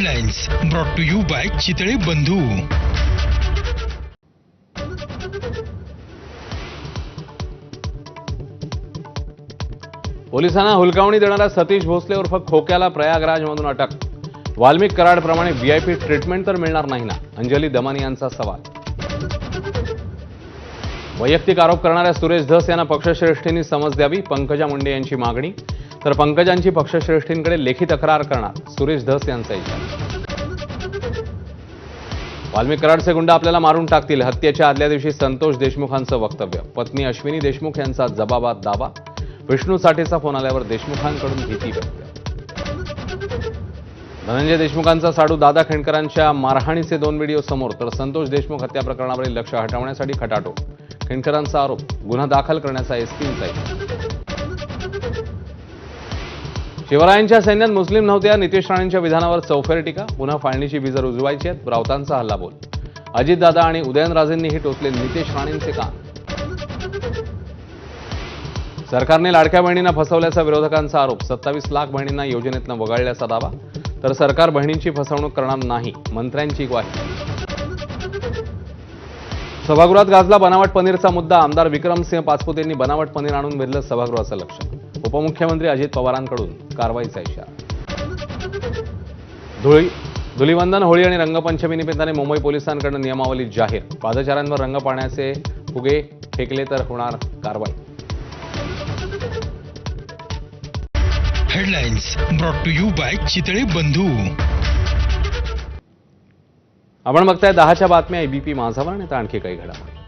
Headlines brought to you by Chitale Bandhu. पोलिसांना हुलकावणी देणाऱ्या सतीश भोसले उर्फ खोक्याला प्रयागराजमधून अटक. वाल्मिक कराडप्रमाणे व्हीआयपी ट्रीटमेंट तर मिळणार नाही ना, अंजली दमानी यांचा सवाल. वैयक्तिक आरोप करणाऱ्या सुरेश धस यांना पक्षश्रेष्ठींनी समज द्यावी, पंकजा मुंडे यांची मागणी. तर पंकजांची पक्षश्रेष्ठींकडे लेखी तक्रार करणार, सुरेश धस यांचा इशारा. वाल्मिक कराडचे गुंड आपल्याला मारून टाकतील, हत्येच्या आदल्या दिवशी संतोष देशमुखांचं वक्तव्य. पत्नी अश्विनी देशमुख यांचा जबाबात दावा. विष्णू साठेचा फोन आल्यावर देशमुखांकडून भीती व्यक्त. धनंजय देशमुखांचा साडू दादा खेंडकरांच्या मारहाणीचे 2 व्हिडिओ समोर. तर संतोष देशमुख हत्या प्रकरणावरील लक्ष हटवण्यासाठी खटाटोप. खेंडकरांचा आरोप, गुन्हा दाखल करण्याचा एसपींचा इशारा. शिवरायांच्या सैन्यात मुस्लिम नव्हत्या, नितेश राणेंच्या विधानावर चौफेर टीका. पुन्हा फाळणीची बीजं रुजवायची आहेत, राऊतांचा हल्लाबोल. अजितदादा आणि उदयनराजेंनीही टोचले नितेश राणेंचे कान. सरकारने लाडक्या बहिणींना फसवल्याचा विरोधकांचा आरोप. 27 लाख बहिणींना योजनेतनं वगळल्याचा दावा. तर सरकार बहिणींची फसवणूक करणार नाही, मंत्र्यांची ग्वाही. सभागृहात गाजला बनावट पनीरचा मुद्दा. आमदार विक्रमसिंह पाचपुते यांनी बनावट पनीर आणून वेधलं सभागृहाचं लक्ष. उपमुख्यमंत्री अजित पवारांकडून कारवाईचा इशारा. धुलीवंदन, होळी आणि रंगपंचमी निमित्ताने मुंबई पोलिसांकडून नियमावली जाहीर. पादचाऱ्यांवर रंग पाण्याचे फुगे फेकले तर होणार कारवाई. Headlines brought to you by Chitale Bandhu. आपण बघताय 10च्या बातम्या एबीपी माझावर आणि आता आणखी काही घडामोडी.